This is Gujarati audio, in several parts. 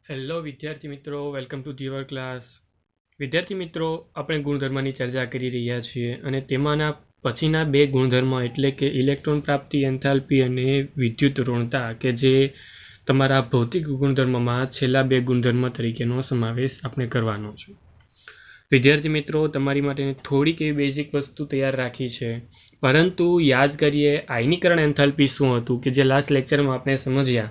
હેલો વિદ્યાર્થી મિત્રો, વેલકમ ટુ ધીવર ક્લાસ. વિદ્યાર્થી મિત્રો, આપણે ગુણધર્મની ચર્ચા કરી રહ્યા છીએ અને તેમાંના પછીના બે ગુણધર્મ એટલે કે ઇલેક્ટ્રોન પ્રાપ્તિ એન્થાલ્પી અને વિદ્યુત ઋણતા કે જે તમારા ભૌતિક ગુણધર્મમાં છેલ્લા બે ગુણધર્મ તરીકેનો સમાવેશ આપણે કરવાનો છે. વિદ્યાર્થી મિત્રો, તમારી માટે થોડીક એવી બેઝિક વસ્તુ તૈયાર રાખી છે, પરંતુ યાદ કરીએ આયનીકરણ એન્થાલ્પી શું હતું કે જે લાસ્ટ લેક્ચરમાં આપણે સમજ્યા.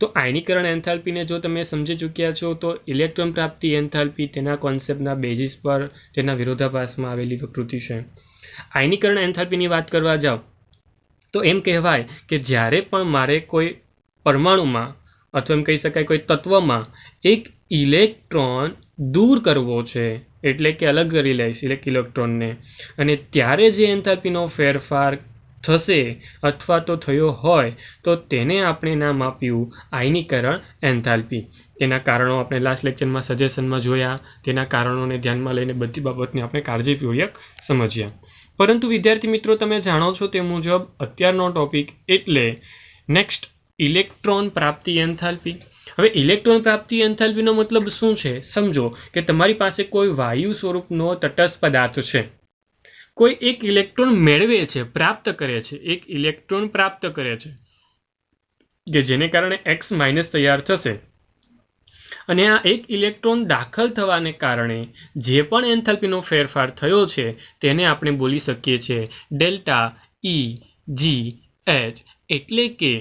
તો આયનીકરણ એન્થાલ્પીને જો તમે સમજી ચૂક્યા છો તો ઇલેક્ટ્રોન પ્રાપ્તિ એન્થાલ્પી તેના કોન્સેપ્ટના બેઝિસ પર તેના વિરોધાભાસમાં આવેલી પ્રકૃતિ છે. આયનીકરણ એન્થાલ્પીની વાત કરવા જાઓ તો એમ કહેવાય કે જ્યારે પણ મારે કોઈ પરમાણુમાં અથવા એમ કહી શકાય કોઈ તત્વમાં એક ઇલેક્ટ્રોન દૂર કરવો છે, એટલે કે અલગ કરી લઈશ ઇલેક્ટ્રોનને, અને ત્યારે જે એન્થાલ્પીનો ફેરફાર થશે અથવા તો થયો હોય તો તેને આપણે નામ આપ્યું આયનીકરણ એન્થાલ્પી. તેના કારણો આપણે લાસ્ટ લેક્ચરમાં સજેશનમાં જોયા, તેના કારણોને ધ્યાનમાં લઈને બધી બાબતને આપણે કાળજીપૂર્વક સમજ્યા. પરંતુ વિદ્યાર્થી મિત્રો, તમે જાણો છો તે મુજબ અત્યારનો ટોપિક એટલે નેક્સ્ટ ઇલેક્ટ્રોન પ્રાપ્તિ એન્થાલ્પી. હવે ઇલેક્ટ્રોન પ્રાપ્તિ એન્થાલ્પીનો મતલબ શું છે સમજો કે તમારી પાસે કોઈ વાયુ સ્વરૂપનો તટસ્થ પદાર્થ છે, કોઈ એક ઇલેક્ટ્રોન મેળવે છે, પ્રાપ્ત કરે છે, એક ઇલેક્ટ્રોન પ્રાપ્ત કરે છે કે જેને કારણે X માઇનસ તૈયાર થશે, અને આ એક ઇલેક્ટ્રોન દાખલ થવાને કારણે જે પણ એન્થાલ્પીનો ફેરફાર થયો છે તેને આપણે બોલી શકીએ છીએ ડેલ્ટા EGH, એટલે કે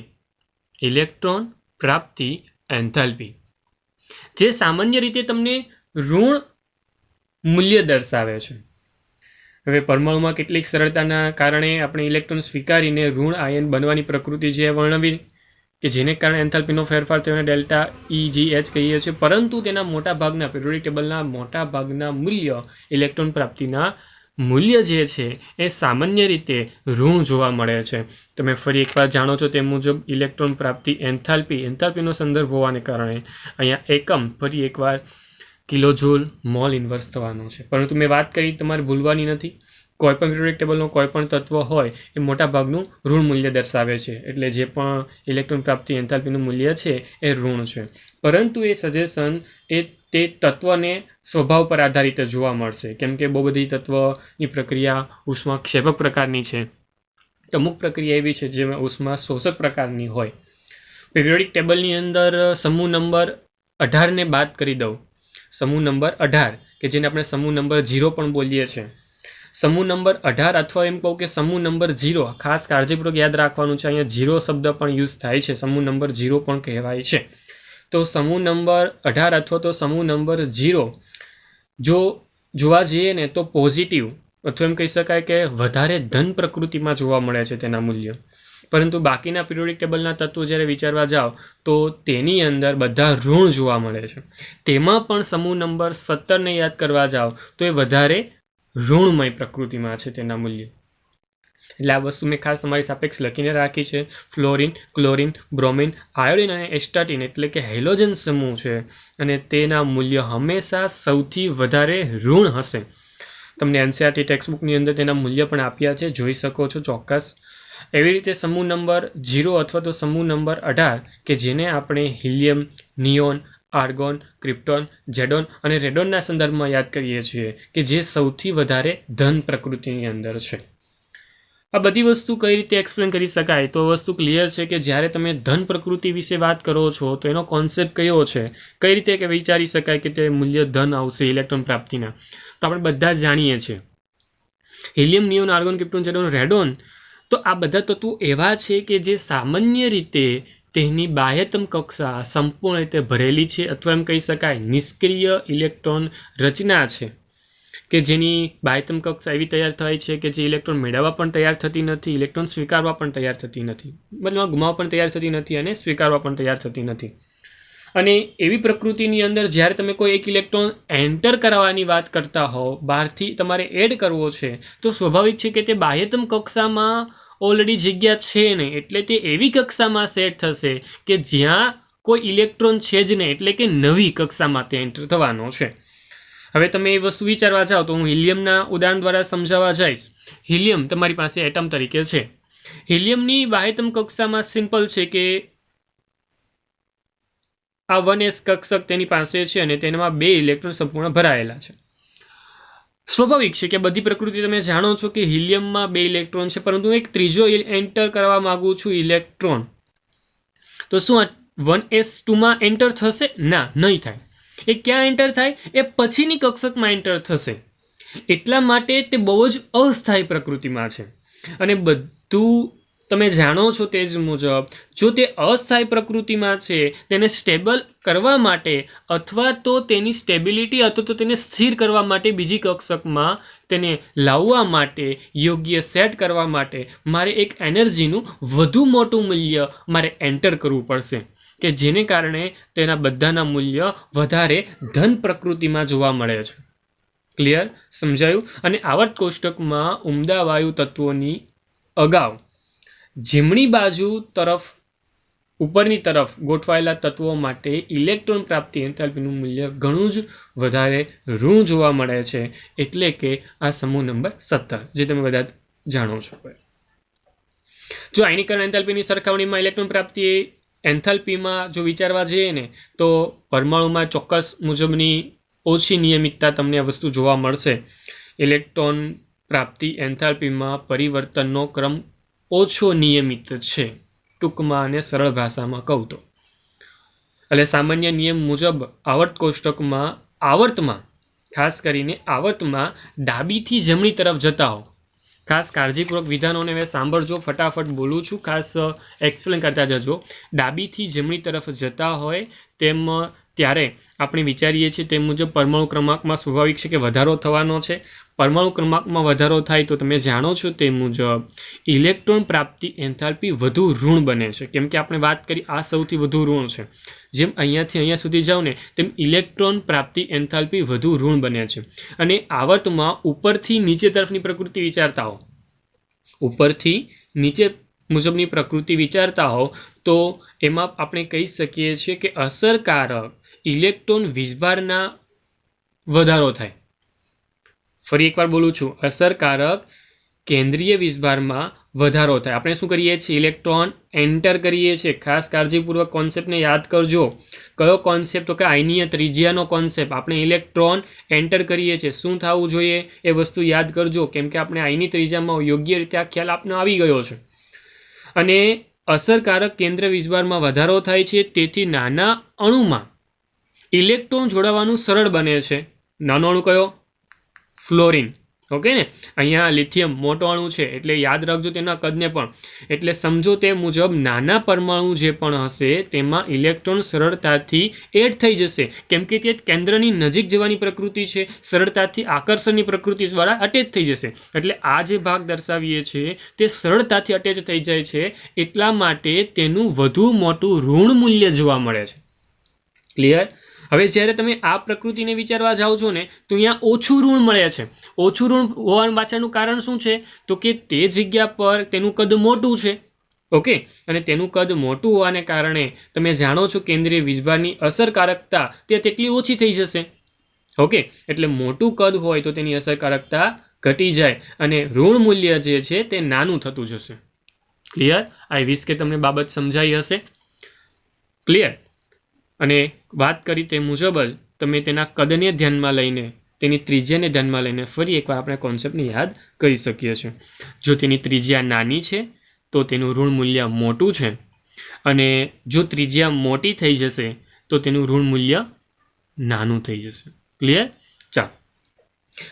ઇલેક્ટ્રોન પ્રાપ્તિ એન્થાલ્પી, જે સામાન્ય રીતે તમને ઋણ મૂલ્ય દર્શાવે છે. હવે પરમાણુમાં કેટલીક સરળતાના કારણે આપણે ઇલેક્ટ્રોન સ્વીકારીને ઋણ આયન બનવાની પ્રકૃતિ જે વર્ણવી કે જેને કારણે એન્થાલ્પીનો ફેરફાર થયો ડેલ્ટા EGH કહીએ છીએ, પરંતુ તેના મોટા ભાગના પીરિયોડિક ટેબલના મોટા ભાગના મૂલ્ય ઇલેક્ટ્રોન પ્રાપ્તિના મૂલ્ય જે છે એ સામાન્ય રીતે ઋણ જોવા મળે છે. તમે ફરી એકવાર જાણો છો તે મુજબ ઇલેક્ટ્રોન પ્રાપ્તિ એન્થાલ્પીનો સંદર્ભ હોવાને કારણે અહીંયા એકમ ફરી એકવાર કિલોજૂલ મોલ ઇન્વર્સ થવાનો છે. પરંતુ મેં વાત કરી તમારે ભૂલવાની નથી, કોઈ પણ પીરિયોડિક ટેબલનો કોઈ પણ તત્વ હોય એ મોટા ભાગનું ઋણ મૂલ્ય દર્શાવે છે, એટલે જે પણ ઇલેક્ટ્રોન પ્રાપ્તિ એન્થાલ્પીનું મૂલ્ય છે એ ઋણ છે. પરંતુ એ સજેશન એ તે તત્વને સ્વભાવ પર આધારિત જોવા મળશે, કેમ કે બહુ બધી તત્વની પ્રક્રિયા ઉષ્માક્ષેપક પ્રકારની છે, અમુક પ્રક્રિયા એવી છે જેમાં ઉષ્મા શોષક પ્રકારની હોય. પીરિયોડિક ટેબલની અંદર સમૂહ નંબર 18ને બાદ કરી દઉં, સમૂહ નંબર 18 કે જેને આપણે સમૂહ નંબર 0 પણ બોલીએ છીએ. સમૂહ નંબર 18 અથવા એમ કહું કે સમૂહ નંબર 0, ખાસ કાળજીપૂર્વક યાદ રાખવાનું છે, અહીંયા 0 શબ્દ પણ યુઝ થાય છે, સમૂહ નંબર 0 પણ કહેવાય છે. તો સમૂહ નંબર 18 અથવા તો સમૂહ નંબર 0 જો જોવા જઈએ ને તો પોઝિટિવ અથવા એમ કહી શકાય કે વધારે ધન પ્રકૃતિમાં જોવા મળે છે તેના મૂલ્ય. પરંતુ બાકીના પીરિયોડિક ટેબલના તત્વો જ્યારે વિચારવા જાઓ તો તેની અંદર બધા ઋણ જોવા મળે છે. તેમાં પણ સમૂહ નંબર 17ને યાદ કરવા જાઓ તો એ વધારે ઋણમય પ્રકૃતિમાં છે તેના મૂલ્ય. એટલે આ વસ્તુ મેં ખાસ તમારી સાપેક્ષ લખીને રાખી છે. ફ્લોરિન, ક્લોરિન, બ્રોમિન, આયોડિન અને એસ્ટાટિન એટલે કે હેલોજન સમૂહ છે અને તેના મૂલ્ય હંમેશા સૌથી વધારે ઋણ હશે. તમને NCERT ટેક્સ્ટબુકની અંદર તેના મૂલ્ય પણ આપ્યા છે, જોઈ શકો છો ચોક્કસ. એવી રીતે સમૂહ નંબર 0 અથવા તો સમૂહ નંબર 18 કે જેને આપણે હિલિયમ, નિયોન, આર્ગોન, ક્રિપ્ટોન, ઝેડોન અને રેડોનના સંદર્ભમાં યાદ કરીએ છીએ કે જે સૌથી વધારે ધન પ્રકૃતિની અંદર છે. આ બધી વસ્તુ કઈ રીતે એક્સપ્લેન કરી શકાય તો વસ્તુ ક્લિયર છે કે જ્યારે તમે ધન પ્રકૃતિ વિશે વાત કરો છો તો એનો કોન્સેપ્ટ કયો છે, કઈ રીતે કે વિચારી શકાય કે તે મૂલ્ય ધન આવશે ઇલેક્ટ્રોન પ્રાપ્તિના, તો આપણે બધા જ જાણીએ છીએ હિલિયમ, નિયોન, આર્ગોન, ક્રિપ્ટોન, ઝેડોન, રેડોન. તો આ બધા તત્વો એવા છે કે જે સામાન્ય રીતે તેની બાહ્યતમ કક્ષા સંપૂર્ણ રીતે ભરેલી છે, અથવા એમ કહી શકાય નિષ્ક્રિય ઇલેક્ટ્રોન રચના છે કે જેની બાહ્યતમ કક્ષા એવી તૈયાર થાય છે કે જે ઇલેક્ટ્રોન મેળવવા પણ તૈયાર થતી નથી, ઇલેક્ટ્રોન સ્વીકારવા પણ તૈયાર થતી નથી, મતલબ ગુમાવવા પણ તૈયાર થતી નથી અને સ્વીકારવા પણ તૈયાર થતી નથી. અને એવી પ્રકૃતિની અંદર જ્યારે તમે કોઈ એક ઇલેક્ટ્રોન એન્ટર કરાવવાની વાત કરતા હોવ, બહારથી તમારે એડ કરવો છે, તો સ્વાભાવિક છે કે તે બાહ્યતમ કક્ષામાં ઓલરેડી જગ્યા છે નહીં, એટલે તે એવી કક્ષામાં સેટ થશે કે જ્યાં કોઈ ઇલેક્ટ્રોન છે જ નહીં, એટલે કે નવી કક્ષામાં તે એન્ટર થવાનો છે. હવે તમે એ વસ્તુ વિચારવા જાઓ તો હું હિલિયમના ઉદાહરણ દ્વારા સમજાવવા જઈશ. હિલિયમ તમારી પાસે એટમ તરીકે છે. હિલિયમની બાહ્યતમ કક્ષામાં સિમ્પલ છે કે આ 1s કક્ષક તેની પાસે છે અને તેમાં 2 ઇલેક્ટ્રોન સંપૂર્ણ ભરાયેલા છે. સ્વાભાવિક છે કે બધી પ્રકૃતિ તમે જાણો છો કે હિલિયમમાં 2 ઇલેક્ટ્રોન છે, પરંતુ એક ત્રીજો એન્ટર કરવા માંગુ છું ઇલેક્ટ્રોન, તો શું આ 1s2માં એન્ટર થશે? ના, નહીં થાય. એ ક્યાં એન્ટર થાય? એ પછીની કક્ષકમાં એન્ટર થશે. એટલા માટે તે બહુ જ અસ્થાયી પ્રકૃતિમાં છે. અને બધું તમે જાણો છો તે જ મુજબ જો તે અસ્થાયી પ્રકૃતિમાં છે તેને સ્ટેબલ કરવા માટે અથવા તો તેની સ્ટેબિલિટી અથવા તો તેને સ્થિર કરવા માટે બીજી કક્ષકમાં તેને લાવવા માટે, યોગ્ય સેટ કરવા માટે મારે એક એનર્જીનું વધુ મોટું મૂલ્ય મારે એન્ટર કરવું પડશે, કે જેને કારણે તેના બધાના મૂલ્ય વધારે ધન પ્રકૃતિમાં જોવા મળે છે. ક્લિયર? સમજાયું? અને આવર્ત કોષ્ટકમાં ઉમદા વાયુ તત્વોની અગાઉ જમણી બાજુ તરફ ઉપરની તરફ ગોઠવાયેલા તત્વો માટે ઇલેક્ટ્રોન પ્રાપ્તિ એન્થાલ્પીનું મૂલ્ય ઘણું જ વધારે ઋણ જોવા મળે છે. એટલે કે આ સમૂહ નંબર 17 જે તમે બધા જાણો છો. જો આયનીકરણ એન્થાલ્પીની સરખામણીમાં ઇલેક્ટ્રોન પ્રાપ્તિ એન્થાલ્પીમાં જો વિચારવા જઈએ ને તો પરમાણુમાં ચોક્કસ મુજબની ઓછી નિયમિતતા તમને આ વસ્તુ જોવા મળશે. ઇલેક્ટ્રોન પ્રાપ્તિ એન્થાલ્પીમાં પરિવર્તનનો ક્રમ ઓછો નિયમિત છે, ટૂંકમાં અને સરળ ભાષામાં કહું તો. એટલે સામાન્ય નિયમ મુજબ આવર્ત કોષ્ટકમાં આવર્તમાં ખાસ કરીને આવર્તમાં ડાબીથી જમણી તરફ જતા હો. ખાસ કાળજીપૂર્વક વિધાનોને હવે સાંભળજો, ફટાફટ બોલું છું, ખાસ એક્સપ્લેન કરતા જજો. ડાબીથી જમણી તરફ જતા હોય તેમ ત્યારે આપણે વિચારીએ છીએ તે મુજબ પરમાણુ ક્રમાંકમાં સ્વાભાવિક છે કે વધારો થવાનો છે. પરમાણુ ક્રમાંકમાં વધારો થાય તો તમે જાણો છો તે મુજબ ઇલેક્ટ્રોન પ્રાપ્તિ એન્થાલ્પી વધુ ઋણ બને છે, કેમ કે આપણે વાત કરી આ સૌથી વધુ ઋણ છે. જેમ અહીંયાથી અહીંયા સુધી જાઓ ને તેમ ઇલેક્ટ્રોન પ્રાપ્તિ એન્થાલ્પી વધુ ઋણ બને છે. અને આવર્તમાં ઉપરથી નીચે તરફની પ્રકૃતિ વિચારતા હો, ઉપરથી નીચે મુજબની પ્રકૃતિ વિચારતા હો તો એમાં આપણે કહી શકીએ છીએ કે અસરકારક ઇલેક્ટ્રોન વીજભારના વધારો થાય. ફરી એકવાર બોલું છું, અસરકારક કેન્દ્રીય વીજભારમાં વધારો થાય. આપણે શું કરીએ છીએ? ઇલેક્ટ્રોન એન્ટર કરીએ છીએ. ખાસ કાળજીપૂર્વક કોન્સેપ્ટને યાદ કરજો. કયો કોન્સેપ્ટ? તો કે આયનીય ત્રિજ્યાનો કોન્સેપ્ટ. આપણે ઇલેક્ટ્રોન એન્ટર કરીએ છીએ, શું થવું જોઈએ એ વસ્તુ યાદ કરજો, કેમ કે આપણે આયની ત્રિજ્યામાં યોગ્ય રીતે આ ખ્યાલ આપને આવી ગયો છે. અને અસરકારક કેન્દ્ર વીજભારમાં વધારો થાય છે, તેથી નાના અણુમાં ઇલેક્ટ્રોન જોડાવાનું સરળ બને છે. નાનો અણુ કયો? ફ્લોરિન. ઓકે ને? અહીંયા લિથિયમ મોટો અણુ છે એટલે યાદ રાખજો તેના કદને પણ. એટલે સમજો તે મુજબ નાના પરમાણુ જે પણ હશે તેમાં ઇલેક્ટ્રોન સરળતાથી એડ થઈ જશે, કેમ કે તે કેન્દ્રની નજીક જવાની પ્રકૃતિ છે, સરળતાથી આકર્ષણની પ્રકૃતિ દ્વારા અટેચ થઈ જશે. એટલે આ જે ભાગ દર્શાવીએ છીએ તે સરળતાથી અટેચ થઈ જાય છે, એટલા માટે તેનું વધુ મોટું ઋણ મૂલ્ય જોવા મળે છે. ક્લિયર? હવે જ્યારે તમે આ પ્રકૃતિને વિચારવા જાઓ છો ને તો અહીંયા ઓછું ઋણ મળે છે. ઓછું ઋણ હોવા પાછળનું કારણ શું છે? તો કે તે જગ્યા પર તેનું કદ મોટું છે. ઓકે, અને તેનું કદ મોટું હોવાને કારણે તમે જાણો છો કેન્દ્રીય વીજભારની અસરકારકતા તે તેટલી ઓછી થઈ જશે. ઓકે, એટલે મોટું કદ હોય તો તેની અસરકારકતા ઘટી જાય અને ઋણ મૂલ્ય જે છે તે નાનું થતું જશે. ક્લિયર? આઈ વિશ કે તમને બાબત સમજાઈ હશે. ક્લિયર? અને વાત કરી તે મુજબ જ તમે તેના કદને ધ્યાનમાં લઈને, તેની ત્રિજ્યાને ધ્યાનમાં લઈને ફરી એકવાર આપણે કોન્સેપ્ટને યાદ કરી શકીએ છીએ. જો તેની ત્રિજ્યા નાની છે તો તેનું ઋણ મૂલ્ય મોટું છે, અને જો ત્રિજ્યા મોટી થઈ જશે તો તેનું ઋણ મૂલ્ય નાનું થઈ જશે. ક્લિયર? ચાલો,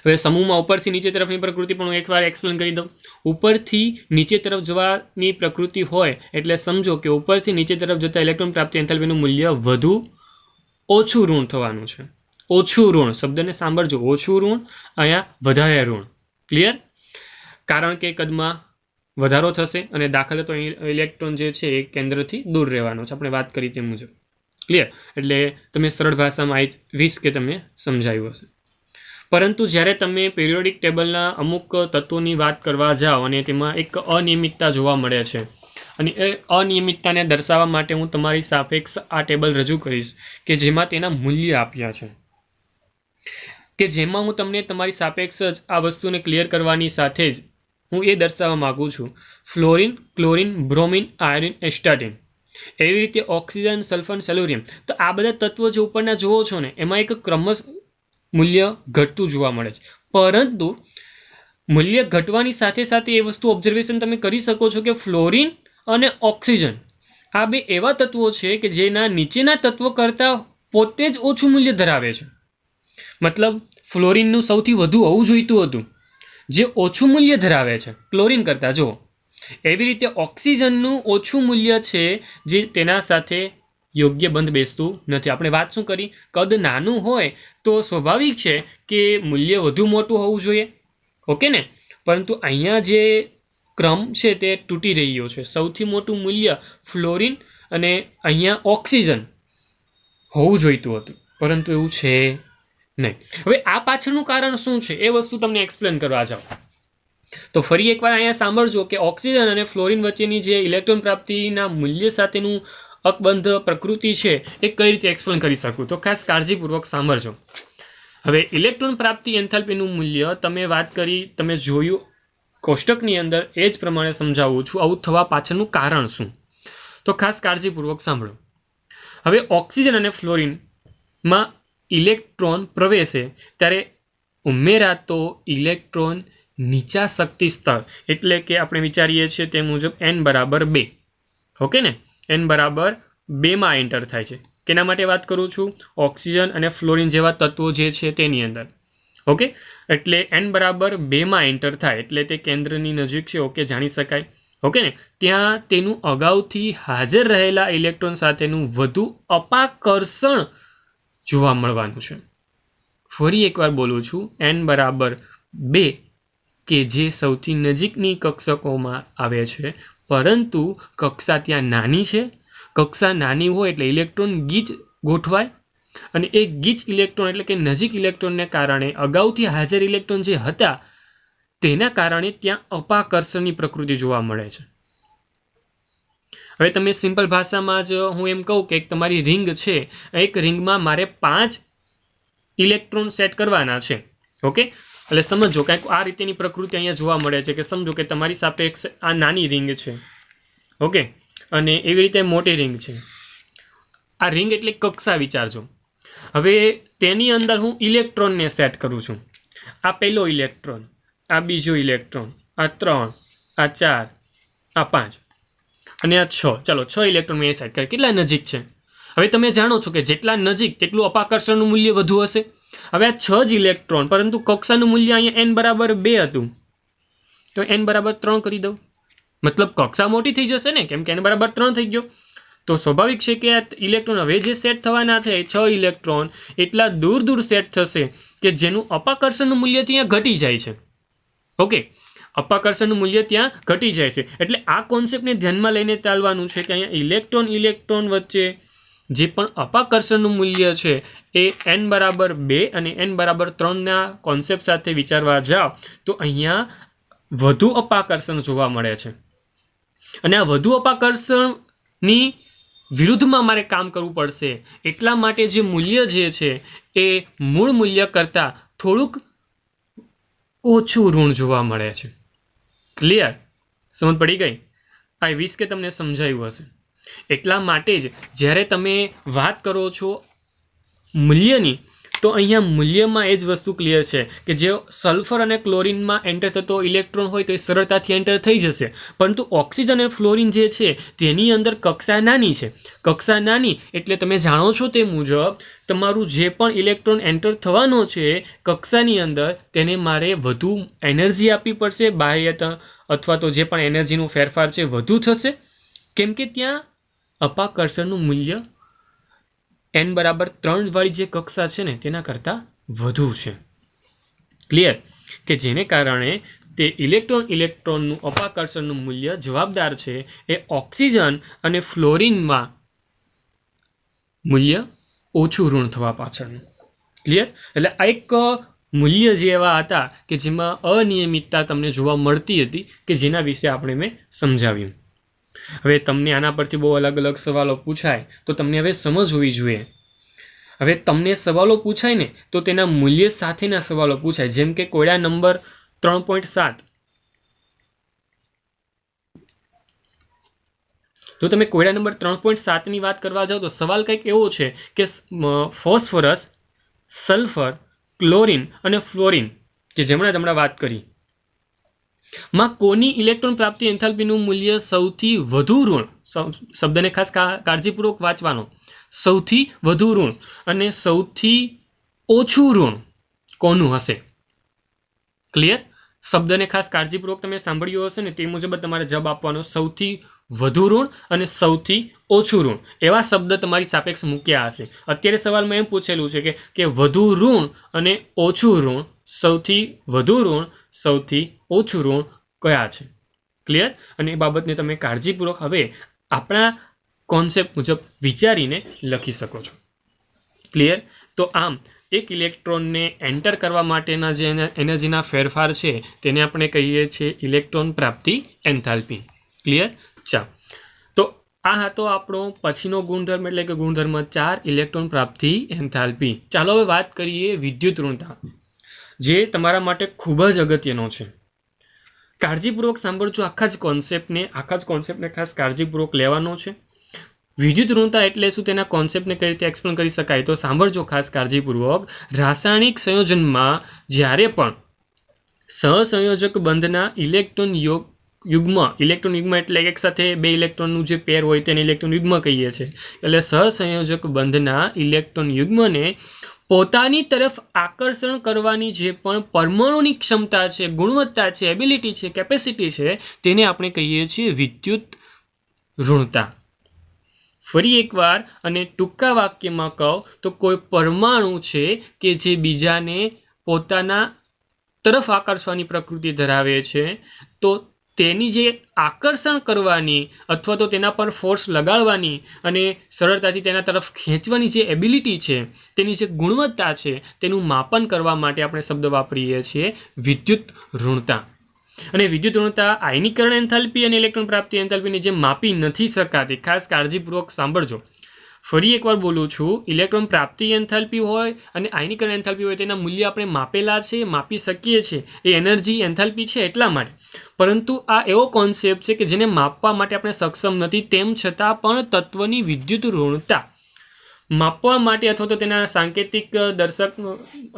હવે સમૂહમાં ઉપરથી નીચે તરફની પ્રકૃતિ પણ હું એકવાર એક્સપ્લેન કરી દઉં. ઉપરથી નીચે તરફ જવાની પ્રકૃતિ હોય એટલે સમજો કે ઉપરથી નીચે તરફ જતા ઇલેક્ટ્રોન પ્રાપ્તિ એન્થાલ્પીનું મૂલ્ય વધુ ઓછું ઋણ થવાનું છે. ઓછું ઋણ શબ્દને સાંભળજો, ઓછું ઋણ, અહીંયા વધારે ઋણ. ક્લિયર? કારણ કે કદમાં વધારો થશે અને દાખલ તો ઇલેક્ટ્રોન જે છે એ કેન્દ્રથી દૂર રહેવાનો છે, આપણે વાત કરી તે મુજબ. ક્લિયર? એટલે તમે સરળ ભાષામાં આઈ વિશ કે તમે સમજાયું હશે. પરંતુ જ્યારે તમે પિરિયોડિક ટેબલના અમુક તત્વોની વાત કરવા જાઓ અને તેમાં એક અનિયમિતતા જોવા મળે છે, અને એ અનિયમિતતાને દર્શાવવા માટે હું તમારી સાપેક્ષ આ ટેબલ રજૂ કરીશ કે જેમાં તેના મૂલ્ય આપ્યા છે, કે જેમાં હું તમને તમારી સાપેક્ષ જ આ વસ્તુને ક્લિયર કરવાની સાથે જ હું એ દર્શાવવા માગું છું ફ્લોરિન, ક્લોરિન, બ્રોમિન, આયોડિન, એસ્ટાટિન એવી રીતે ઓક્સિજન, સલ્ફર, સેલ્યુરિયમ, તો આ બધા તત્વો જે ઉપરના જુઓ છો ને એમાં એક ક્રમશ મૂલ્ય ઘટતું જોવા મળે છે. પરંતુ મૂલ્ય ઘટવાની સાથે સાથે એ વસ્તુ ઓબ્ઝર્વેશન તમે કરી શકો છો કે ફ્લોરિન અને ઓક્સિજન આ બે એવા તત્વો છે કે જેના નીચેના તત્વો કરતાં પોતે જ ઓછું મૂલ્ય ધરાવે છે. મતલબ ફ્લોરિનનું સૌથી વધુ હોવું જોઈતું હતું, જે ઓછું મૂલ્ય ધરાવે છે ક્લોરિન કરતાં. જુઓ, એવી રીતે ઓક્સિજનનું ઓછું મૂલ્ય છે જે તેના સાથે યોગ્ય બંધ બેસતું નથી. આપણે વાત શું કરી, કદ નાનું હોય તો સ્વાભાવિક છે કે મૂલ્ય વધુ મોટું હોવું જોઈએ, ઓકે ને. પરંતુ અહીંયા જે ક્રમ છે તે તૂટી રહ્યો છે. સૌથી મોટું મૂલ્ય ફ્લોરિન અને અહીંયા ઓક્સિજન હોવું જોઈતું હતું, પરંતુ એવું છે નહીં. હવે આ પાછળનું કારણ શું છે એ વસ્તુ તમને એક્સપ્લેન કરવા જાઉં તો ફરી એકવાર અહીંયા સાંભળજો કે ઓક્સિજન અને ફ્લોરિન વચ્ચેની જે ઇલેક્ટ્રોન પ્રાપ્તિના મૂલ્ય સાથેનું અકબંધ પ્રકૃતિ છે એ કઈ રીતે એક્સપ્લેન કરી શકું, તો ખાસ કાળજીપૂર્વક સાંભળજો. હવે ઇલેક્ટ્રોન પ્રાપ્તિ એન્થાલ્પીનું મૂલ્ય તમે વાત કરી, તમે જોયું કોષ્ટકની અંદર, એ જ પ્રમાણે સમજાવું છું. આવું થવા પાછળનું કારણ શું, તો ખાસ કાળજીપૂર્વક સાંભળો. હવે ઓક્સિજન અને ફ્લોરિનમાં ઇલેક્ટ્રોન પ્રવેશે ત્યારે ઉમેરાતો ઇલેક્ટ્રોન નીચા શક્તિ સ્તર, એટલે કે આપણે વિચારીએ છીએ તે મુજબ n=2, ઓકે ને. n=2 એન્ટર થાય છે. કેના માટે વાત કરું છું, ઓક્સિજન અને ફ્લોરિન જેવા તત્વો જે છે તેની અંદર, ઓકે. એટલે n=2 એન્ટર થાય એટલે તે કેન્દ્રની નજીક છે, ઓકે, જાણી શકાય, ઓકે ને. ત્યાં તેનું અગાઉથી હાજર રહેલા ઇલેક્ટ્રોન સાથેનું વધુ અપાકર્ષણ જોવા મળવાનું છે. ફરી એકવાર બોલું છું, n=2 કે જે સૌથી નજીકની કક્ષકોમાં આવે છે, પરંતુ કક્ષા ત્યાં નાની છે. કક્ષા નાની હોય એટલે ઇલેક્ટ્રોન ગીચ ગોઠવાય, અને એ ગીચ ઇલેક્ટ્રોન એટલે કે નજીક ઇલેક્ટ્રોનને કારણે અગાઉથી હાજર ઇલેક્ટ્રોન જે હતા તેના કારણે ત્યાં અપાકર્ષણની પ્રકૃતિ જોવા મળે છે. હવે તમે સિમ્પલ ભાષામાં જ હું એમ કહું કે તમારી રિંગ છે, એક રિંગમાં મારે 5 ઇલેક્ટ્રોન સેટ કરવાના છે, ઓકે. એટલે સમજો કંઈક આ રીતેની પ્રકૃતિ અહીંયા જોવા મળે છે કે સમજો કે તમારી સાપેક્ષ આ નાની રિંગ છે, ઓકે, અને એવી રીતે મોટી રિંગ છે. આ રિંગ એટલે કક્ષા વિચારજો. હવે તેની અંદર હું ઇલેક્ટ્રોનને સેટ કરું છું. આ પહેલો ઇલેક્ટ્રોન, આ બીજો ઇલેક્ટ્રોન, આ 3, આ 4, આ 5 અને આ 6. ચાલો 6 ઇલેક્ટ્રોન મેં સેટ કર્યા. કેટલા નજીક છે? હવે તમે જાણો છો કે જેટલા નજીક તેટલું અપાકર્ષણનું મૂલ્ય વધુ હશે. હવે આ 6 જ ઇલેક્ટ્રોન, પરંતુ કક્ષાનું મૂલ્ય અહીંયા n=2 હતું, તો n=3 કરી દઉં. મતલબ કક્ષા મોટી થઈ જશે ને, કેમ કે n=3 થઈ ગયો. તો સ્વાભાવિક છે કે આ ઇલેક્ટ્રોન હવે જે સેટ થવાના છે 6 ઇલેક્ટ્રોન એટલા દૂર દૂર સેટ થશે કે જેનું અપાકર્ષણનું મૂલ્ય ત્યાં ઘટી જાય છે, ઓકે. અપાકર્ષણનું મૂલ્ય ત્યાં ઘટી જાય છે. એટલે આ કોન્સેપ્ટને ધ્યાનમાં લઈને ચાલવાનું છે કે અહીંયા ઇલેક્ટ્રોન વચ્ચે જે પણ અપાકર્ષણનું મૂલ્ય છે એ n=2 અને n=3ના કોન્સેપ્ટ સાથે વિચારવા જાઓ તો અહીંયા વધુ અપાકર્ષણ જોવા મળે છે. અને આ વધુ અપાકર્ષણની વિરુદ્ધમાં મારે કામ કરવું પડશે. એટલા માટે જે મૂલ્ય જે છે એ મૂળ મૂલ્ય કરતાં થોડુંક ઓછું ઋણ જોવા મળે છે. ક્લિયર? સમજ પડી ગઈ? આઈ વિશ કે તમને સમજાયું હશે. એટલા માટે જ જ્યારે તમે વાત કરો છો મૂલ્યની, તો અહીંયા મૂલ્યમાં એ જ વસ્તુ ક્લિયર છે કે જે સલ્ફર અને ક્લોરિનમાં એન્ટર થતો ઇલેક્ટ્રોન હોય તો એ સરળતાથી એન્ટર થઈ જશે, પરંતુ ઓક્સિજન અને ફ્લોરિન જે છે તેની અંદર કક્ષા નાની છે. કક્ષા નાની એટલે તમે જાણો છો તે મુજબ તમારું જે પણ ઇલેક્ટ્રોન એન્ટર થવાનો છે કક્ષાની અંદર તેને મારે વધુ એનર્જી આપવી પડશે. બાહ્ય અથવા તો જે પણ એનર્જીનું ફેરફાર છે વધુ થશે, કેમ કે ત્યાં અપાકર્ષણનું મૂલ્ય n=3 વાળી જે કક્ષા છે ને તેના કરતાં વધુ છે. ક્લિયર? કે જેને કારણે તે ઇલેક્ટ્રોનનું અપાકર્ષણનું મૂલ્ય જવાબદાર છે એ ઓક્સિજન અને ફ્લોરિનમાં મૂલ્ય ઓછું ઋણ થવા પાછળનું. ક્લિયર? એટલે આ એક મૂલ્ય જેવા હતા કે જેમાં અનિયમિતતા તમને જોવા મળતી હતી કે જેના વિશે આપણે મેં સમજાવ્યું. હવે તમને આના પરથી બહુ અલગ અલગ સવાલો પૂછાય તો તમને હવે સમજ હોવી જોઈએ. હવે તમને સવાલો પૂછાય ને તો તેના મૂલ્ય સાથેના સવાલો પૂછાય. જેમ કે કોયડા નંબર 3.7 જો તમે કોયડા નંબર 3.7ની વાત કરવા જાઓ તો સવાલ કંઈક એવો છે કે ફોસ્ફરસ, સલ્ફર, ક્લોરિન અને ફ્લોરિન જે હમણાં વાત કરી માં કોની ઇલેક્ટ્રોન પ્રાપ્તિ એન્થાલ્પીનું મૂલ્ય સૌથી વધુ ઋણ, શબ્દને ખાસ કાળજીપૂર્વક વાંચવાનો, સૌથી વધુ ઋણ અને સૌથી ઓછું ઋણ કોનું હશે? ક્લિયર? શબ્દને ખાસ કાળજીપૂર્વક તમે સાંભળ્યું હશે ને તે મુજબ તમારે જવાબ આપવાનો. સૌથી વધુ ઋણ અને સૌથી ઓછું ઋણ એવા શબ્દ તમારી સાપેક્ષ મૂક્યા હશે. અત્યારે સવાલમાં એમ પૂછેલું છે કે વધુ ઋણ અને ઓછું ઋણ, સૌથી વધુ ઋણ, સૌથી ઓછું ઋણ કયા છે? ક્લિયર? અને એ બાબતને તમે કાળજીપૂર્વક હવે આપણા કોન્સેપ્ટ મુજબ વિચારીને લખી શકો છો. ક્લિયર? તો આમ એક ઇલેક્ટ્રોનને એન્ટર કરવા માટેના જે એનર્જીના ફેરફાર છે તેને આપણે કહીએ છીએ ઇલેક્ટ્રોન પ્રાપ્તિ એન્થાલ્પી. ક્લિયર? ચાલો, તો આ હતો આપણો પછીનો ગુણધર્મ એટલે કે ગુણધર્મ 4, ઇલેક્ટ્રોન પ્રાપ્તિ એન્થાલ્પી. ચાલો હવે વાત કરીએ વિદ્યુત ઋણતા, જે તમારા માટે ખૂબ જ અગત્યનો છે. કાળજીપૂર્વક સાંભળજો આખા જ કોન્સેપ્ટને ખાસ કાળજીપૂર્વક લેવાનો છે. વિદ્યુત ઋણતા એટલે શું, તેના કોન્સેપ્ટને કઈ રીતે એક્સપ્લેન કરી શકાય તો સાંભળજો ખાસ કાળજીપૂર્વક. રાસાયણિક સંયોજનમાં જ્યારે પણ સહસંયોજક બંધના ઇલેક્ટ્રોન યુગ્મ એટલે એક સાથે 2 ઇલેક્ટ્રોનનું જે પેર હોય તેને ઇલેક્ટ્રોન યુગ્મ કહીએ છીએ. એટલે સહસંયોજક બંધના ઇલેક્ટ્રોન યુગ્મને પોતાની તરફ આકર્ષણ કરવાની જે પણ પરમાણુની ક્ષમતા છે, ગુણવત્તા છે, એબિલિટી છે, કેપેસિટી છે, તેને આપણે કહીએ છીએ વિદ્યુત ઋણતા. ફરી એકવાર અને ટૂંકા વાક્યમાં કહું તો કોઈ પરમાણુ છે કે જે બીજાને પોતાના તરફ આકર્ષવાની પ્રકૃતિ ધરાવે છે, તો તેની જે આકર્ષણ કરવાની અથવા તો તેના પર ફોર્સ લગાડવાની અને સરળતાથી તેના તરફ ખેંચવાની જે એબિલિટી છે, તેની જે ગુણવત્તા છે, તેનું માપન કરવા માટે આપણે શબ્દ વાપરીએ છીએ વિદ્યુત ઋણતા. અને વિદ્યુત ઋણતા આયનીકરણ એન્થાલ્પી અને ઇલેક્ટ્રોન પ્રાપ્તિ એન્થાલ્પીની જે માપી નથી શકાતી. ખાસ કાળજીપૂર્વક સાંભળજો. ફરી એકવાર બોલું છું, ઇલેક્ટ્રોન પ્રાપ્તિ એન્થાલ્પી હોય અને આયનીકરણ એન્થાલ્પી હોય તેના મૂલ્ય આપણે માપેલા છે, માપી શકીએ છીએ. એ એનર્જી એન્થાલ્પી છે એટલા માટે. પરંતુ આ એવો કોન્સેપ્ટ છે કે જેને માપવા માટે આપણે સક્ષમ નથી. તેમ છતાં પણ તત્વની વિદ્યુત ઋણતા માપવા માટે અથવા તો તેના સાંકેતિક દર્શક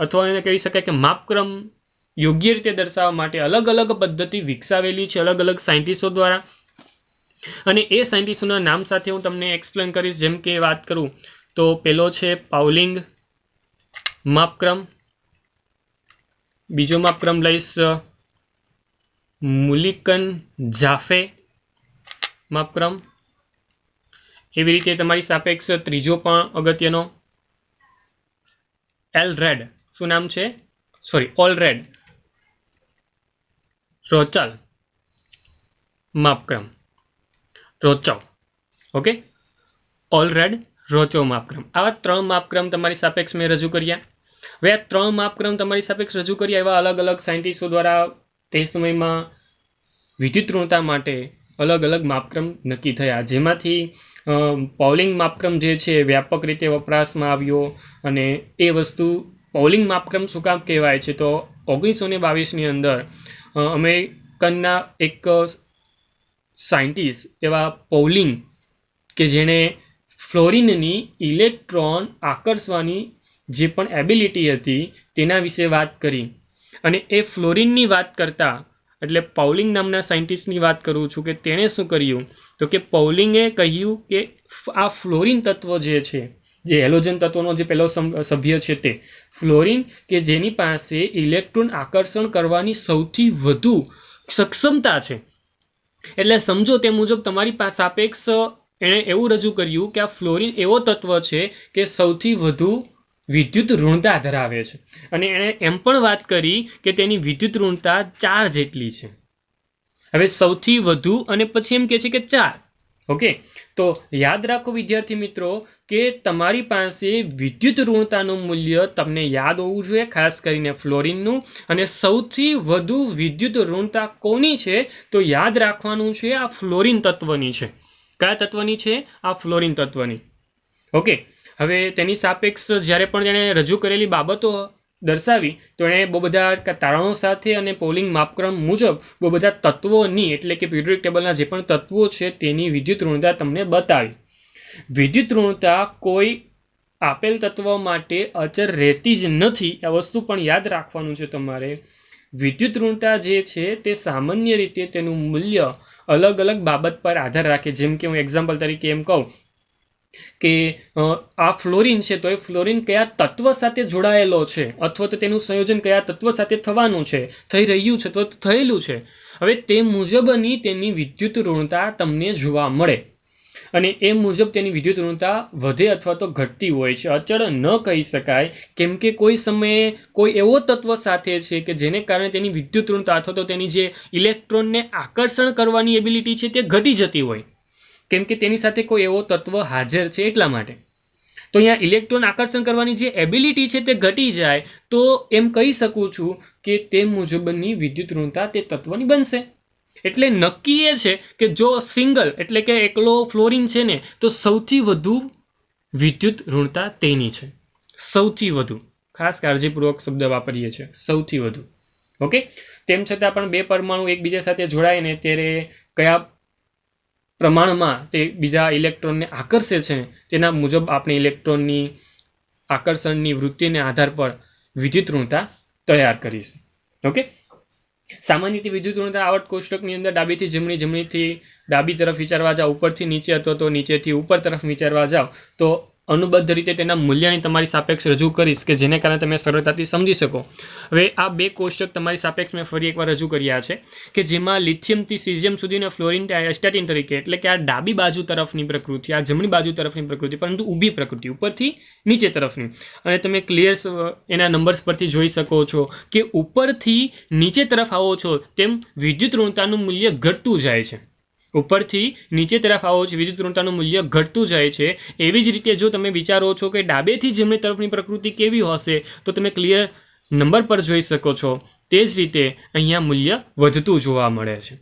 અથવા એને કહી શકાય કે માપક્રમ યોગ્ય રીતે દર્શાવવા માટે અલગ અલગ પદ્ધતિ વિકસાવેલી છે અલગ અલગ સાયન્ટિસ્ટો દ્વારા. અને એ સાયન્ટિસ્ટોના નામ સાથે હું તમને એક્સપ્લેન કરીશ. જેમ કે વાત કરું તો પેલો છે પાઉલિંગ માપક્રમ, બીજો માપક્રમ લઈશ મુલિકન જાફે માપક્રમ. એવી રીતે તમારી સાપેક્ષ ત્રીજો પણ અગત્યનો એલરેડ, શું નામ છે, ઓલરેડ રોચલ માપક્રમ, રોચવ. ઓકે, ઓલરેડ રોચો માપક્રમ. આવા 3 માપક્રમ તમારી સાપેક્ષ મેં રજૂ કર્યા. હવે આ 3 માપક્રમ તમારી સાપેક્ષ રજૂ કર્યા એવા અલગ અલગ સાયન્ટિસ્ટો દ્વારા તે સમયમાં વિદ્યુત ઋણતા માટે અલગ અલગ માપક્રમ નક્કી થયા, જેમાંથી પાઉલિંગ માપક્રમ જે છે વ્યાપક રીતે વપરાશમાં આવ્યો. અને એ વસ્તુ પાઉલિંગ માપક્રમ શું કામ કહેવાય છે તો 1922ની અંદર અમેરિકનના એક સાયન્ટિસ્ટ એવા પાઉલિંગ કે જેણે ફ્લોરિનની ઇલેક્ટ્રોન આકર્ષવાની જે પણ એબિલિટી હતી તેના વિશે વાત કરી. અને એ ફ્લોરિનની વાત કરતા એટલે પાઉલિંગ નામના સાયન્ટિસ્ટની વાત કરું છું કે તેણે શું કર્યું તો કે પાઉલિંગે કહ્યું કે આ ફ્લોરિન તત્વ જે છે, જે હેલોજન તત્વનો જે પહેલો સભ્ય છે તે ફ્લોરિન કે જેની પાસે ઇલેક્ટ્રોન આકર્ષણ કરવાની સૌથી વધુ સક્ષમતા છે. એટલે સમજો તે મુજબ તમારી પાસે સાપેક્ષ એણે એવું રજૂ કર્યું કે આ ફ્લોરિન એવો તત્વ છે કે સૌથી વધુ વિદ્યુત ઋણતા ધરાવે છે. અને એણે એમ પણ વાત કરી કે તેની વિદ્યુત ઋણતા 4 જેટલી છે. હવે સૌથી વધુ અને પછી એમ કહે છે કે 4. ઓકે, તો યાદ રાખો વિદ્યાર્થી મિત્રો કે તમારી પાસે વિદ્યુત ઋણતાનું મૂલ્ય તમને યાદ હોવું જોઈએ, ખાસ કરીને ફ્લોરિનનું. અને સૌથી વધુ વિદ્યુત ઋણતા કોની છે તો યાદ રાખવાનું છે આ ફ્લોરિન તત્વની છે. કયા તત્વની છે? આ ફ્લોરિન તત્વની. ઓકે, હવે તેની સાપેક્ષ જ્યારે પણ તેણે રજૂ કરેલી બાબતો દર્શાવી તો એણે બહુ બધા તારણો સાથે અને પોલિંગ માપક્રમ મુજબ બહુ બધા તત્વોની એટલે કે પિરિયોડિક ટેબલના જે પણ તત્વો છે તેની વિદ્યુત ઋણતા તમને બતાવી. વિદ્યુત ઋણતા કોઈ આપેલ તત્વ માટે અચર રહેતી જ નથી. આ વસ્તુ પણ યાદ રાખવાનું છે તમારે. વિદ્યુત ઋણતા જે છે તે સામાન્ય રીતે તેનું મૂલ્ય અલગ અલગ બાબત પર આધાર રાખે. જેમ કે હું એક્ઝામ્પલ તરીકે એમ કહું કે આ ફ્લોરિન છે તો એ ફ્લોરિન કયા તત્વ સાથે જોડાયેલો છે અથવા તો તેનું સંયોજન કયા તત્વ સાથે થવાનું છે, થઈ રહ્યું છે તો થયેલું છે. હવે તે મુજબની તેની વિદ્યુત ઋણતા તમને જોવા મળે અને એ મુજબ તેની વિદ્યુત ઋણતા વધે અથવા તો ઘટતી હોય છે. અચળ ન કહી શકાય કેમ કે કોઈ સમયે કોઈ એવો તત્વ સાથે છે કે જેને કારણે તેની વિદ્યુત ઋણતા અથવા તો તેની જે ઇલેક્ટ્રોનને આકર્ષણ કરવાની એબિલિટી છે તે ઘટી જતી હોય કેમ કે તેની સાથે કોઈ એવો તત્વ હાજર છે એટલા માટે. તો અહીંયા ઇલેક્ટ્રોન આકર્ષણ કરવાની જે એબિલિટી છે તે ઘટી જાય તો એમ કહી શકું છું કે તે મુજબની વિદ્યુત ઋણતા તે તત્વની બનશે. એટલે નક્કી એ છે કે જો સિંગલ એટલે કે એકલો ફ્લોરિન છે ને તો સૌથી વધુ વિદ્યુત ઋણતા તેની છે. સૌથી વધુ, ખાસ કાળજીપૂર્વક શબ્દ વાપરીએ છીએ, સૌથી વધુ. ઓકે. તેમ છતાં પણ બે પરમાણુ એકબીજા સાથે જોડાય ને ત્યારે કયા પ્રમાણમાં તે બીજા ઇલેક્ટ્રોનને આકર્ષે છે તેના મુજબ આપણે ઇલેક્ટ્રોનની આકર્ષણની વૃત્તિને આધાર પર વિદ્યુત ઋણતા તૈયાર કરીશું. ઓકે. સામાન્ય રીતે વિદ્યુત ઋણતા આવર્ત કોષ્ટકની અંદર ડાબીથી જમણી, જમણીથી ડાબી તરફ વિચારવા જાઓ, ઉપરથી નીચે અથવા તો નીચેથી ઉપર તરફ વિચારવા જાઓ તો અનુબદ્ધ રીતે તેના મૂલ્યની તમારી સાપેક્ષ રજૂ કરીશ કે જેને કારણે તમે સરળતાથી સમજી શકો. હવે આ બે કોષ્ટક તમારી સાપેક્ષ મેં ફરી એકવાર રજૂ કર્યા છે કે જેમાં લિથિયમથી સિઝિયમ સુધીના ફ્લોરિન એસ્ટેટિન તરીકે એટલે કે આ ડાબી બાજુ તરફની પ્રકૃતિ, આ જમણી બાજુ તરફની પ્રકૃતિ, પરંતુ ઊભી પ્રકૃતિ, ઉપરથી નીચે તરફની. અને તમે ક્લિયર એના નંબર્સ પરથી જોઈ શકો છો કે ઉપરથી નીચે તરફ આવો છો તેમ વિદ્યુત ઋણતાનું મૂલ્ય ઘટતું જાય છે. ઉપરથી નીચે તરફ આવો છો વિદ્યુત ઋણતાનું મૂલ્ય ઘટતું જાય છે. એવી જ રીતે જો તમે વિચારો છો કે ડાબેથી જમણી તરફની પ્રકૃતિ કેવી હશે તો તમે ક્લિયર નંબર પર જોઈ શકો છો. તે જ રીતે અહીંયા મૂલ્ય વધતું જોવા મળે છે.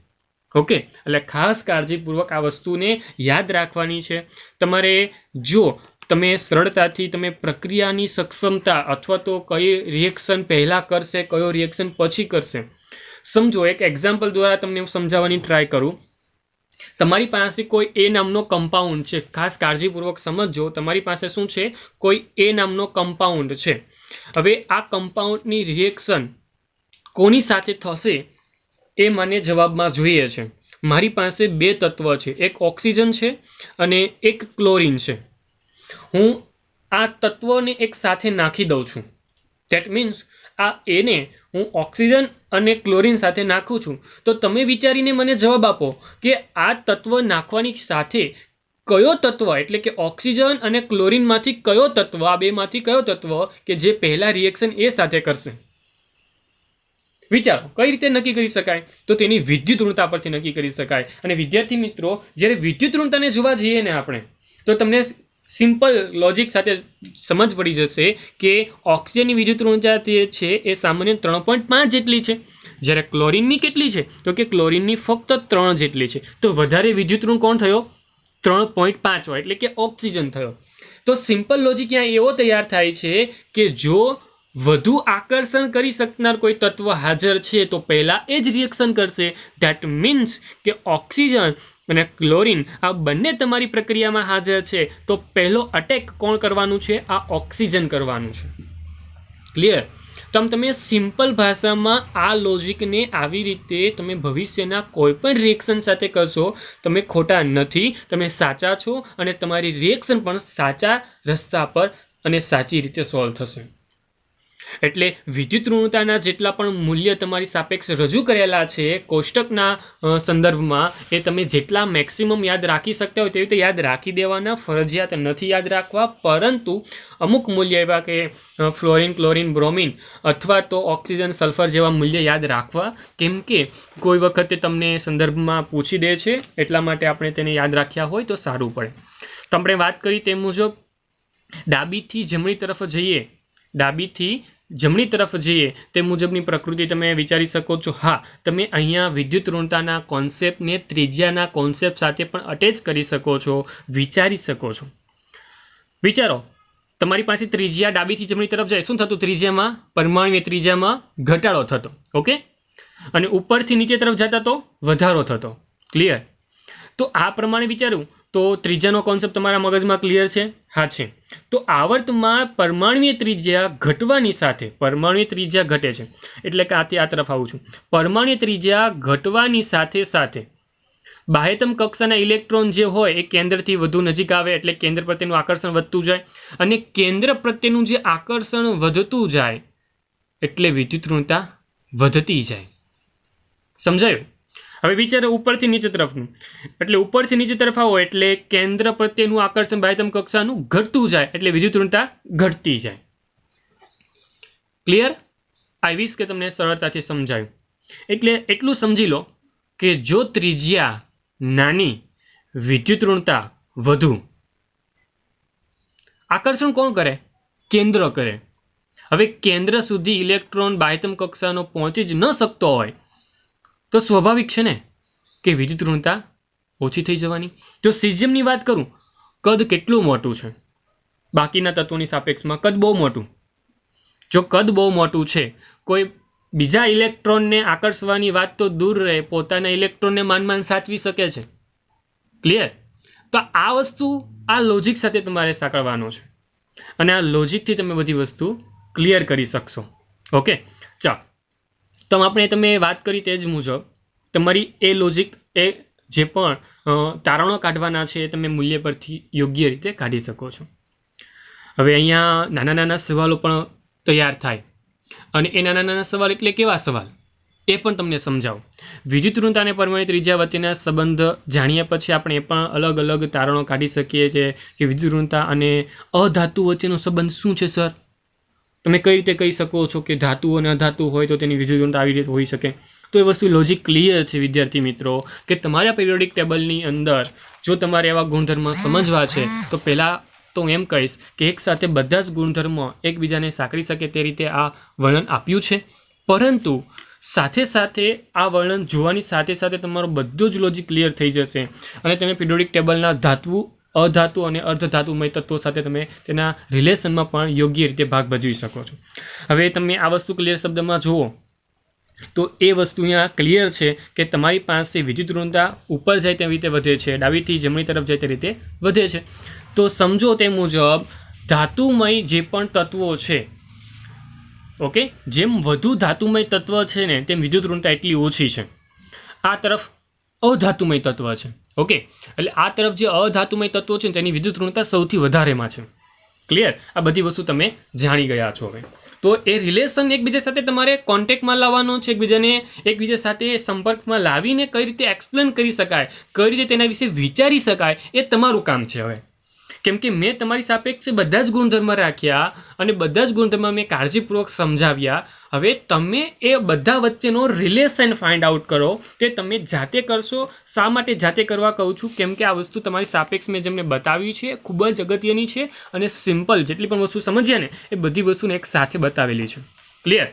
ઓકે. એટલે ખાસ કાળજીપૂર્વક આ વસ્તુને યાદ રાખવાની છે તમારે. જો તમે સરળતાથી તમે પ્રક્રિયાની સક્ષમતા અથવા તો કઈ રિએક્શન પહેલાં કરશે, કયો રિએક્શન પછી કરશે સમજો. એક એક્ઝામ્પલ દ્વારા તમને હું સમજાવવાની ટ્રાય કરું. તમારી પાસે કોઈ એ નામનો કમ્પાઉન્ડ છે. ખાસ કાળજીપૂર્વક સમજજો. તમારી પાસે શું છે? કોઈ એ નામનો કમ્પાઉન્ડ છે. હવે આ કમ્પાઉન્ડની રિએક્શન કોની સાથે થશે એ મને જવાબમાં જોઈએ છે. મારી પાસે બે તત્વ છે, એક ઓક્સિજન છે અને એક ક્લોરિન છે. હું આ તત્વને એક સાથે નાખી દઉં છું. ધેટ મીન્સ આ એને હું ઓક્સિજન અને ક્લોરિન સાથે નાખું છું તો તમે વિચારીને મને જવાબ આપો કે આ તત્વ નાખવાની સાથે કયો તત્વ એટલે કે ઓક્સિજન અને ક્લોરિનમાંથી કયો તત્વ, આ બેમાંથી કયો તત્વ કે જે પહેલા રિએક્શન એ સાથે કરશે? વિચારો. કઈ રીતે નક્કી કરી શકાય? તો તેની વિદ્યુત ઋણતા પરથી નક્કી કરી શકાય. અને વિદ્યાર્થી મિત્રો, જ્યારે વિદ્યુત ઋણતાને જોવા જઈએ ને આપણે તો તમને સિમ્પલ લોજિક સાથે સમજ પડી જશે કે ઓક્સિજનની વિદ્યુત ઋણતા છે એ સામાન્ય 3.5 જેટલી છે, જ્યારે ક્લોરિનની કેટલી છે તો કે ક્લોરિનની ફક્ત 3 જેટલી છે. તો વધારે વિદ્યુત ઋણ કોણ થયો? 3.5 એટલે કે ઓક્સિજન થયો. તો સિમ્પલ લોજિક यहाँ એવો તૈયાર થાય છે કે જો વધુ આકર્ષણ કરી શકનાર કોઈ તત્વ હાજર છે તો પહેલા એ જ રિએક્શન કરશે. ધેટ મીન્સ કે ઓક્સિજન અને ક્લોરિન આ બંને તમારી પ્રક્રિયામાં હાજર છે તો પહેલો અટેક કોણ કરવાનું છે? આ ઓક્સિજન કરવાનું છે. ક્લિયર? તમે સિમ્પલ ભાષામાં આ લોજિકને આવી રીતે તમે ભવિષ્યના કોઈ પણ રિએક્શન સાથે કરશો. તમે ખોટા નથી, તમે સાચા છો અને તમારી રિએક્શન પણ સાચા રસ્તા પર અને સાચી રીતે સોલ્વ થશે. એટલે વિદ્યુત ઋણતાના જેટલા પણ મૂલ્ય તમારી સાપેક્ષ રજૂ કરેલા છે કોષ્ટકના સંદર્ભમાં એ તમે જેટલા મેક્સિમમ યાદ રાખી શકતા હોય તેવી રીતે યાદ રાખી દેવાના. ફરજિયાત નથી યાદ રાખવા, પરંતુ અમુક મૂલ્ય એવા કે ફ્લોરિન, ક્લોરિન, બ્રોમિન અથવા તો ઓક્સિજન, સલ્ફર જેવા મૂલ્ય યાદ રાખવા, કેમ કે કોઈ વખતે તમને સંદર્ભમાં પૂછી દે છે એટલા માટે આપણે તેને યાદ રાખ્યા હોય તો સારું પડે. તો આપણે વાત કરી તે મુજબ ડાબીથી જમણી તરફ જઈએ, ડાબીથી જમણી તરફ જઈએ તે મુજબની પ્રકૃતિ તમે વિચારી શકો છો. હા, તમે અહીંયા વિદ્યુત ઋણતાના કોન્સેપ્ટને ત્રિજ્યાના કોન્સેપ્ટ સાથે પણ અટેચ કરી શકો છો, વિચારી શકો છો. વિચારો તમારી પાસે ત્રિજ્યા ડાબીથી જમણી તરફ જાય, શું થતું? ત્રિજ્યામાં, પરમાણ્વીય ત્રિજ્યામાં ઘટાડો થતો. ઓકે, અને ઉપરથી નીચે તરફ જતા તો વધારો થતો. ક્લિયર? તો આ પ્રમાણે વિચારું તો ત્રિજ્યાનો કોન્સેપ્ટ તમારા મગજમાં ક્લિયર છે? હા છે. તો આવર્તમાં પરમાણ્વીય ત્રિજ્યા ઘટવાની સાથે, પરમાણ્વીય ત્રિજ્યા ઘટે છે એટલે કે આ તરફ આવું છું, પરમાણ્વીય ત્રિજ્યા ઘટવાની સાથે સાથે બાહ્યતમ કક્ષાના ઇલેક્ટ્રોન જે હોય એ કેન્દ્રથી વધુ નજીક આવે એટલે કેન્દ્ર પ્રત્યેનું આકર્ષણ વધતું જાય, અને કેન્દ્ર પ્રત્યેનું જે આકર્ષણ વધતું જાય એટલે વિદ્યુત ઋણતા વધતી જાય. સમજાયું? હવે વિચારો ઉપરથી નીચે તરફનું, એટલે ઉપરથી નીચે તરફ આવો એટલે કેન્દ્ર પ્રત્યેનું આકર્ષણ બાહ્યતમ કક્ષાનું ઘટતું જાય એટલે વિદ્યુત ઋણતા ઘટતી જાય. ક્લિયર? આઈ વિશ કે તમને સરળતાથી સમજાયું. એટલે એટલું સમજી લો કે જો ત્રિજ્યા નાની, વિદ્યુત ઋણતા વધુ. આકર્ષણ કોણ કરે? કેન્દ્ર કરે. હવે કેન્દ્ર સુધી ઇલેક્ટ્રોન બાહ્યતમ કક્ષાનો પહોંચી જ ન શકતો હોય તો સ્વાભાવિક છે ને કે વિદ્યુત ઋણતા ઓછી થઈ જવાની. જો સીઝિયમની વાત કરું, કદ કેટલું મોટું છે બાકીના તત્વોની સાપેક્ષમાં? કદ બહુ મોટું. જો કદ બહુ મોટું છે, કોઈ બીજા ઇલેક્ટ્રોનને આકર્ષવાની વાત તો દૂર રહે, પોતાના ઇલેક્ટ્રોનને માન સાચવી શકે છે. ક્લિયર? તો આ વસ્તુ, આ લોજિક સાથે તમારે સાંકળવાનો છે અને આ લોજિકથી તમે બધી વસ્તુ ક્લિયર કરી શકશો. ઓકે, ચાલો. તો તમે વાત કરી તે જ મુજબ તમારી એ લોજિક, એ જે પણ તારણો કાઢવાના છે એ તમે મૂલ્ય પરથી યોગ્ય રીતે કાઢી શકો છો. હવે અહીંયા નાના નાના સવાલો પણ તૈયાર થાય, અને એ નાના નાના સવાલ એટલે કેવા સવાલ એ પણ તમને સમજાવું. વિદ્યુત ઋણતા અને પરમાણ્વીય ત્રિજ્યા વચ્ચેના સંબંધ જાણ્યા પછી આપણે એ પણ અલગ અલગ તારણો કાઢી શકીએ છીએ કે વિદ્યુત ઋણતા અને અધાતુ વચ્ચેનો સંબંધ શું છે સર? તમે કઈ રીતે કહી શકો છો કે ધાતુ અને અધાતુ હોય તો તેની વિદ્યુત ઋણતા આવી રીતે હોઈ શકે? તો એ વસ્તુ લોજિક ક્લિયર છે વિદ્યાર્થી મિત્રો, કે તમારા પિરિયોડિક ટેબલની અંદર જો તમારે એવા ગુણધર્મ સમજવા છે તો પહેલાં તો હું એમ કહીશ કે એકસાથે બધા જ ગુણધર્મો એકબીજાને સાંકળી શકે તે રીતે આ વર્ણન આપ્યું છે. પરંતુ સાથે સાથે આ વર્ણન જોવાની સાથે સાથે તમારો બધું જ લોજિક ક્લિયર થઈ જશે અને તમે પિરિયોડિક ટેબલના ધાતુ, અધાતુ અને અર્ધધાતુમય તત્વો સાથે તમે તેના રિલેશનમાં પણ યોગ્ય રીતે ભાગ ભજવી શકો છો. હવે તમે આ વસ્તુ ક્લિયર શબ્દમાં જુઓ તો એ વસ્તુ અહીંયા ક્લિયર છે કે તમારી પાસે વિદ્યુત ઋણતા ઉપર જાય તેવી રીતે વધે છે, ડાબીથી જમણી તરફ જાય તે રીતે વધે છે. તો સમજો તે મુજબ ધાતુમય જે પણ તત્વો છે, ઓકે, જેમ વધુ ધાતુમય તત્વ છે ને તેમ વિદ્યુત ઋણતા એટલી ઓછી છે. આ તરફ અધાતુમય તત્વ છે. ઓકે, એટલે આ તરફ જે અધાતુમય તત્વો છે તેની વિદ્યુત ઋણતા સૌથી વધારેમાં છે. ક્લિયર? આ બધી વસ્તુ તમે જાણી ગયા છો. હવે તો એ રિલેશન એકબીજા સાથે તમારે કોન્ટેક્ટમાં લાવવાનો છે, એકબીજા સાથે સંપર્કમાં લાવીને કઈ રીતે એક્સપ્લેન કરી શકાય, કઈ રીતે તેના વિશે વિચારી શકાય, એ તમારું કામ છે. હવે કેમ કે મેં તમારી સાપેક્ષે બધા જ ગુણધર્મ રાખ્યા અને બધા જ ગુણધર્મ મેં કાળજીપૂર્વક સમજાવ્યા. હવે તમે એ બધા વચ્ચેનો રિલેશન ફાઇન્ડ આઉટ કરો, તે તમે જાતે કરશો. શા માટે જાતે કરવા કહું છું? કેમ કે આ વસ્તુ તમારી સાપેક્ષ મેં જેમને બતાવ્યું છે ખૂબ જ અગત્યની છે અને સિમ્પલ જેટલી પણ વસ્તુ સમજ્યા ને એ બધી વસ્તુને એક સાથે બતાવેલી છે. ક્લિયર?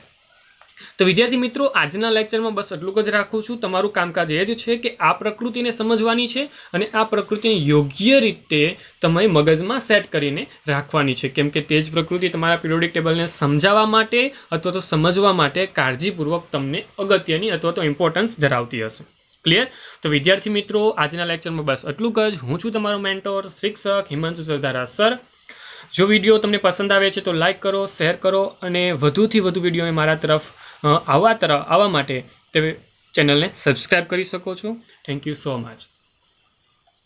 તો વિદ્યાર્થી મિત્રો, આજના લેક્ચરમાં બસ એટલું જ રાખું છું. તમારું કામકાજ એ જ છે કે આ પ્રકૃતિને સમજવાની છે અને આ પ્રકૃતિને યોગ્ય રીતે તમારી મગજમાં સેટ કરીને રાખવાની છે. કેમ કે તે જ પ્રકૃતિ તમારા પિરિયોડિક ટેબલને સમજાવવા માટે અથવા તો સમજવા માટે કાળજીપૂર્વક તમને અગત્યની અથવા તો ઇમ્પોર્ટન્સ ધરાવતી હશે. ક્લિયર? તો વિદ્યાર્થી મિત્રો, આજના લેક્ચરમાં બસ એટલું જ. હું છું તમારો મેન્ટોર, શિક્ષક હિમાંશુ સરદારા સર. જો વિડીયો તમને પસંદ આવે છે તો લાઇક કરો, શેર કરો અને વધુથી વધુ વિડીયો મારા તરફ આવવા માટે તે ચેનલને સબસ્ક્રાઈબ કરી શકો છો. Thank you so much.